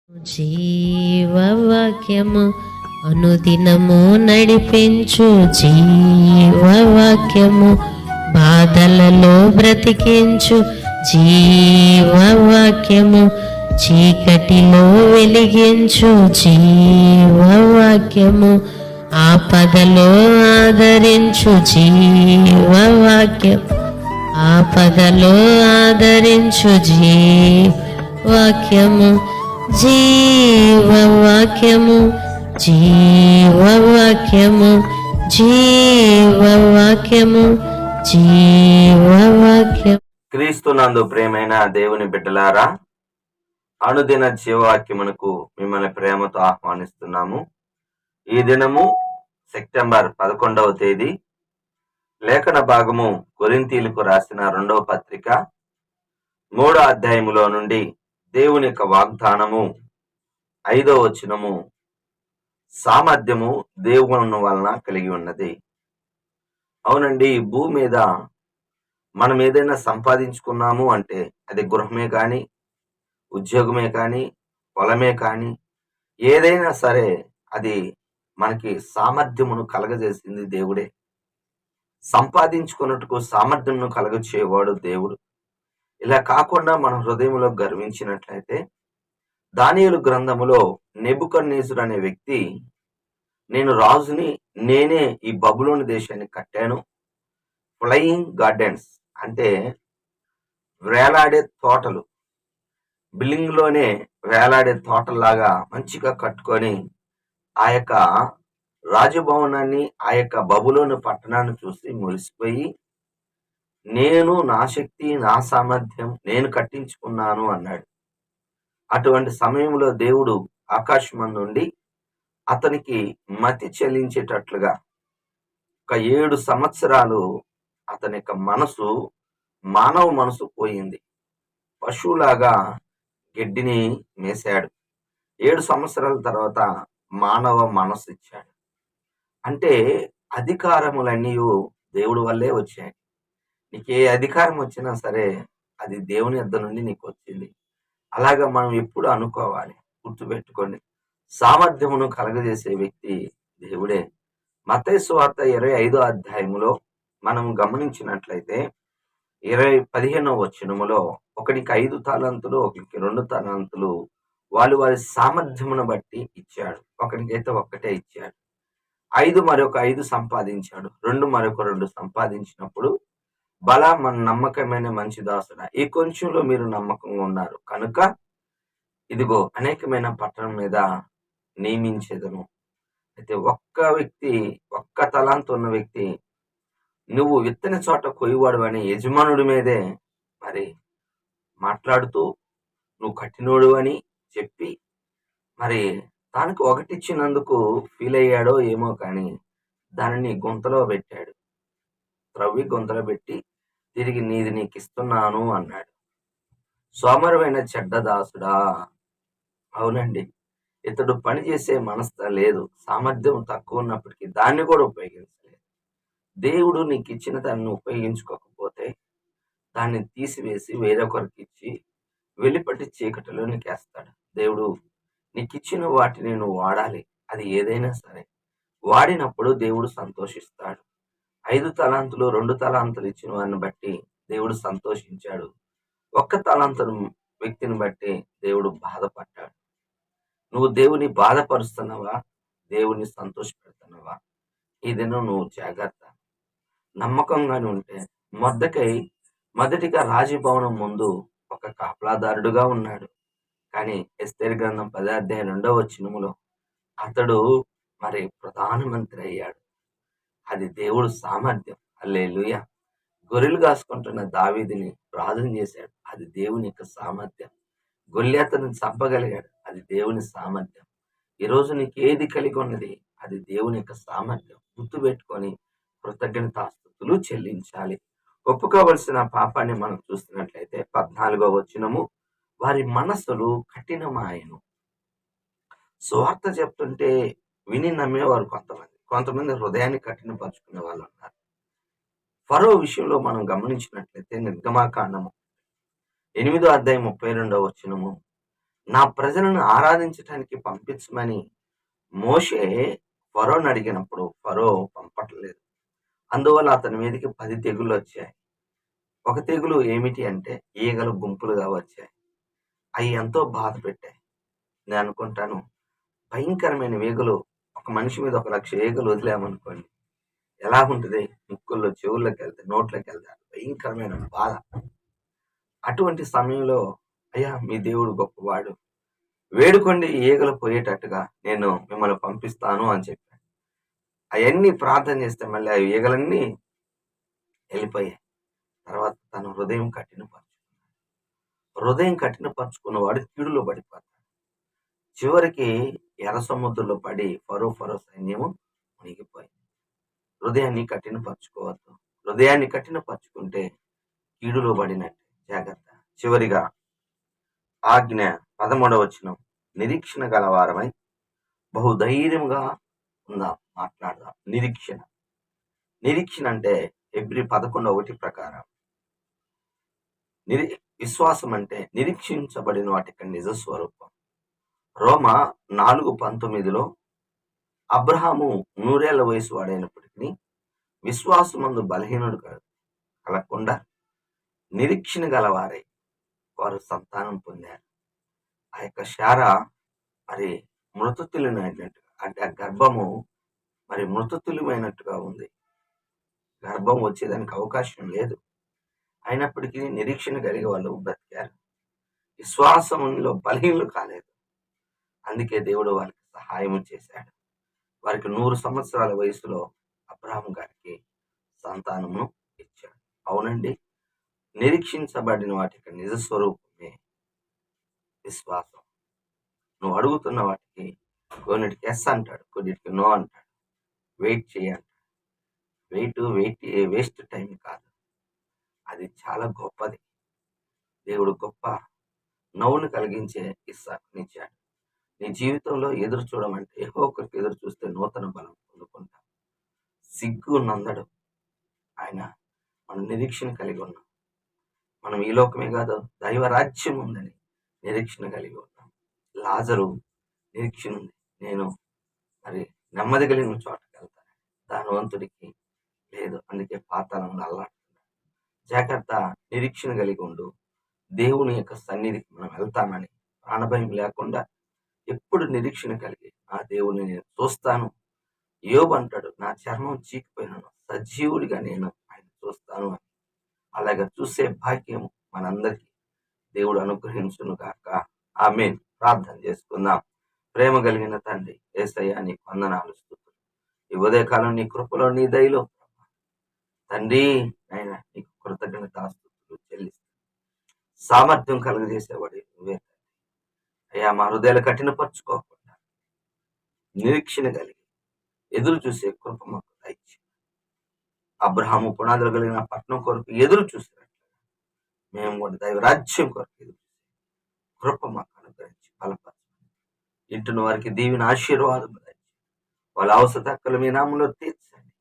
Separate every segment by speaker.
Speaker 1: జీవవాక్యము అనుదినము నడిపించు జీవవాక్యము బాధలలో బ్రతికించు జీవవాక్యము చీకటిలో వెలిగించు జీవవాక్యము ఆపదలో ఆదరించు జీవవాక్యం ఆపదలో ఆదరించు జీవవాక్యము జీవవాక్యము జీవవాక్యము జీవవాక్యము జీవవాక్యం.
Speaker 2: క్రీస్తునందు ప్రేమైన దేవుని బిడ్డలారా, అనుదిన జీవవాక్యమునకు మిమ్మల్ని ప్రేమతో ఆహ్వానిస్తున్నాము. ఈ దినము సెప్టెంబర్ 11వ తేదీ. లేఖన భాగము కొరింథీయులకు రాసిన 2వ పత్రిక 3వ అధ్యాయములో నుండి దేవుని యొక్క వాగ్దానము 5వ వచనము, సామర్థ్యము దేవుని వలన కలిగి ఉన్నది. అవునండి, ఈ భూమి మీద మనం ఏదైనా సంపాదించుకున్నాము అంటే అది గృహమే కానీ, ఉద్యోగమే కానీ, పొలమే కానీ, ఏదైనా సరే అది మనకి సామర్థ్యమును కలగజేసింది దేవుడే. సంపాదించుకున్నట్టుకు సామర్థ్యమును కలగచేవాడు దేవుడు. ఇలా కాకుండా మన హృదయంలో గర్వించినట్లయితే, దానియేలు గ్రంథములో నెబుకద్నెజరు అనే వ్యక్తి, నేను రాజుని, నేనే ఈ బబులోను దేశాన్ని కట్టాను, ఫ్లయింగ్ గార్డెన్స్ అంటే వేలాడే తోటలు, బిల్డింగ్ లోనే వేలాడే తోటలాగా మంచిగా కట్టుకొని ఆ యొక్క రాజభవనాన్ని, ఆ యొక్క బబులోను పట్టణాన్ని చూసి మురిసిపోయి, నేను నా శక్తి, నా సామర్థ్యం, నేను కట్టించుకున్నాను అన్నాడు. అటువంటి సమయంలో దేవుడు ఆకాశం నుండి అతనికి మతి చెల్లించేటట్లుగా ఒక 7 సంవత్సరాలు అతని యొక్క మనసు, మానవ మనసు పోయింది. పశువులాగా గడ్డిని మేశాడు. 7 సంవత్సరాల తర్వాత మానవ మనసు ఇచ్చాడు. అంటే అధికారములన్నీ దేవుడి వల్లే వచ్చాయి. నీకు ఏ అధికారం వచ్చినా సరే అది దేవుని యొద్ద నుండి నీకు వచ్చింది. అలాగా మనం ఎప్పుడు అనుకోవాలి, గుర్తుపెట్టుకోండి. సామర్థ్యమును కలగజేసే వ్యక్తి దేవుడే. మత్తయి సువార్త 25వ అధ్యాయములో మనం గమనించినట్లయితే 15వ వచనములో, ఒకనికి 5 తలాంతులు, ఒకరికి 2 తలాంతులు వాళ్ళు వారి సామర్థ్యమును బట్టి ఇచ్చాడు. ఒకరికైతే ఒక్కటే ఇచ్చాడు. 5 మరొక 5 సంపాదించాడు. 2 మరొక 2 సంపాదించినప్పుడు, బలా మన నమ్మకమైన మంచి దాసుడా, ఈ కొంచెంలో మీరు నమ్మకంగా ఉన్నారు కనుక ఇదిగో అనేకమైన పట్టణం మీద నియమించేదను. అయితే ఒక్క వ్యక్తి, ఒక్క తలాంతు ఉన్న వ్యక్తి, నువ్వు విత్తని చోట కొయ్యవాడు అని యజమానుడి మీదే మరి మాట్లాడుతూ, నువ్వు కట్టినోడు అని చెప్పి, మరి దానికి ఒకటిచ్చినందుకు ఫీల్ అయ్యాడో ఏమో కానీ దానిని గుంతలో పెట్టాడు. త్రవ్వి గుంతలో పెట్టి, తిరిగి నీది నీకు ఇస్తున్నాను అన్నాడు. సోమరువైన చెడ్డ దాసుడా. అవునండి, ఇతడు పని చేసే మనస్త లేదు, సామర్థ్యం తక్కువ ఉన్నప్పటికీ దాన్ని కూడా ఉపయోగించలేదు. దేవుడు నీకు ఇచ్చిన దాన్ని ఉపయోగించుకోకపోతే దాన్ని తీసివేసి వేరొకరికి ఇచ్చి వెలిపట్టి చీకటిలో నీకేస్తాడు. దేవుడు నీకు ఇచ్చిన వాటిని నువ్వు వాడాలి. అది ఏదైనా సరే వాడినప్పుడు దేవుడు సంతోషిస్తాడు. 5 తలాంతులు, 2 తలాంతులు ఇచ్చిన వారిని బట్టి దేవుడు సంతోషించాడు. 1 తలాంతుల వ్యక్తిని బట్టి దేవుడు బాధపడ్డాడు. నువ్వు దేవుని బాధపరుస్తున్నావా, దేవుని సంతోష పెడుతున్నావా? ఈ దినం నువ్వు జాగ్రత్త, నమ్మకంగానే ఉంటే. మొర్దెకై మొదటిగా రాజభవనం ముందు ఒక కాపలాదారుడుగా ఉన్నాడు. కానీ ఎస్తేరు గ్రంథం 10వ అధ్యాయం 2వ వచనములో అతడు మరి ప్రధానమంత్రి అయ్యాడు. అది దేవుడు సామర్థ్యం. హల్లెలూయా. గొర్రెలు కాసుకుంటున్న దావీదుని రాజుని చేశాడు. అది దేవుని యొక్క సామర్థ్యం. గొల్యాతును చంపగలిగాడు. అది దేవుని సామర్థ్యం. ఈరోజు నీకు ఏది కలిగి ఉన్నది, అది దేవుని యొక్క సామర్థ్యం. గుర్తుపెట్టుకొని కృతజ్ఞతాస్తుతులు చెల్లించాలి. ఒప్పుకోవలసిన పాపాన్ని మనం చూస్తున్నట్లయితే 14వ వచనము, వారి మనస్సులు కఠినమాయెను. సువార్త చెప్తుంటే విని నమ్మేవారు కొంతమంది హృదయాన్ని కఠినపరుచుకునే వాళ్ళు ఉన్నారు. ఫరో విషయంలో మనం గమనించినట్లయితే నిర్గమాకాండము 8వ అధ్యాయం 32వ వచనము, నా ప్రజలను ఆరాధించటానికి పంపించమని మోషే ఫరోని అడిగినప్పుడు ఫరో పంపట్లేదు. అందువల్ల అతని మీదకి 10 తెగుళ్ళు వచ్చాయి. ఒక తెగులు ఏమిటి అంటే ఈగలు గుంపులుగా వచ్చాయి. అవి ఎంతో బాధ పెట్టాయి. నేను అనుకుంటాను, భయంకరమైన ఈగలు, ఒక మనిషి మీద 1,00,000 ఈగలు వదిలామనుకోండి, ఎలా ఉంటుంది? ముక్కుల్లో, చెవుల్లోకి వెళ్తాయి, నోట్లోకి వెళ్తాయి. భయంకరమైన బాధ. అటువంటి సమయంలో అయ్యా మీ దేవుడు గొప్పవాడు, వేడుకోండి ఈగలు పోయేటట్టుగా నేను మిమ్మల్ని పంపిస్తాను అని చెప్పాను. అవన్నీ ప్రార్థన చేస్తే మళ్ళీ ఆ ఈగలన్నీ వెళ్ళిపోయాయి. తర్వాత తన హృదయం కఠినపరుచుకున్నవాడు కీడులో పడిపోతాడు. చివరికి ఎర్ర సముద్రంలో పడి ఫరో సైన్యము మునిగిపోయింది. హృదయాన్ని కఠినపరచుకోవద్దు. హృదయాన్ని కఠినపరుచుకుంటే కీడులో పడినట్టే, జాగ్రత్త. చివరిగా ఆజ్ఞ 13వ వచనం, నిరీక్షణ గలవారమై బహుధైర్యముగా ఉందాం. మాట్లాడదాం. నిరీక్షణ అంటే హెబ్రీ 11:1 ప్రకారం విశ్వాసం అంటే నిరీక్షించబడిన వాటికి నిజ స్వరూపం. రోమా 4:19లో అబ్రహాము 100 ఏళ్ల వయసు వాడైనప్పటికీ విశ్వాసమందు బలహీనుడు కలగకుండా నిరీక్షణ గలవారై వారు సంతానం పొందారు. ఆ యొక్క శారా మరి మృతతుల్యమైనట్టుగా, అంటే ఆ గర్భము మరి మృతతుల్యమైనట్టుగా ఉంది. గర్భం వచ్చేదానికి అవకాశం లేదు. అయినప్పటికీ నిరీక్షణ కలిగి వాళ్ళు బ్రతికారు. విశ్వాసంలో బలహీనులు కాలేదు. అందుకే దేవుడు వారికి సహాయం చేశాడు. వారికి 100 సంవత్సరాల వయసులో అబ్రహాం గారికి సంతానమును ఇచ్చాడు. అవునండి, నిరీక్షించబడిన వాటికి నిజ స్వరూపమే విశ్వాసం. నువ్వు అడుగుతున్న వాటికి కొన్నిటికి ఎస్ అంటాడు, కొన్నిటికి నో అంటాడు. వెయిట్ చేయంటాడు. వేస్ట్ టైం కాదు, అది చాలా గొప్పది. దేవుడు గొప్ప నవ్వును కలిగించే ఇస్సాకునిచ్చాడు. నీ జీవితంలో ఎదురు చూడమంటే ఏదో ఒకరికి ఎదురు చూస్తే నూతన బలం పొందుకుంటాం. సిగ్గు నందడు ఆయన. మనం నిరీక్షణ కలిగి ఉన్నాం. మనం ఈ లోకమే కాదు, దైవ రాజ్యం ఉందని నిరీక్షణ కలిగి ఉన్నాం. లాజరు నిరీక్షణ ఉంది, నేను మరి నెమ్మది కలిగిన చోటకి వెళ్తాను. ధనవంతుడికి లేదు, అందుకే పాతాళంలో అల్లాడుతున్నాడు. జాగ్రత్త, నిరీక్షణ కలిగి ఉండు. దేవుని యొక్క సన్నిధికి మనం వెళ్తామని ప్రాణభయం లేకుండా ఎప్పుడు నిరీక్షణ కలిగి ఆ దేవుని నేను చూస్తాను. యోబు అంటాడు, నా చర్మం చీకిపోయినాను, సజీవుడిగా నేను ఆయన చూస్తాను అని. అలాగే చూసే భాగ్యం మనందరికీ దేవుడు అనుగ్రహించును గాక. ఆమేన్. ప్రార్థన చేసుకుందాం. ప్రేమ కలిగిన తండ్రి యేసయ్యా, నీకు వందనాలు, స్తుతులు. ఈ ఉదయకాలం నీ కృపలో, నీ దయలో తండ్రి ఆయన నీకు కృతజ్ఞతాస్తుతులు చెల్లిస్తాను. సామర్థ్యం కలుగజేసేవాడు నువ్వే. అయ్యా, మా హృదయాలు కఠినపరచుకోకుండా నిరీక్షణ కలిగి ఎదురు చూసే కృప మాకు దయచేయండి. అబ్రహాము పునాదులు కలిగిన పట్టణం కొరకు ఎదురు చూసినట్లుగా మేము కూడా దైవ రాజ్యం కొరకు ఎదురు చూసే కృప మాకు అనుగ్రహించి బలపరచండి. ఇంటున్న వారికి దీవెన ఆశీర్వాదం దయచేయండి. వాళ్ళ అవసరతలు మీ నామంలో తీర్చండి.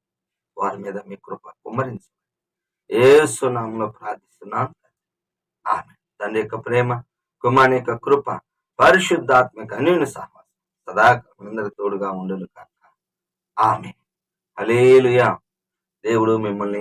Speaker 2: వారి మీద మీ కృప కుమ్మరించండి. యేసు నామంలో ప్రార్థిస్తున్నాను. ఆమె తండ్రి యొక్క ప్రేమ, కుమారుని యొక్క కృప, పరిశుద్ధాత్మక అన్యోన్య సహవాసం సదాకాలం అందరి తోడుగా ఉండును కాక. ఆమె. హల్లెలూయా. దేవుడు మిమ్మల్ని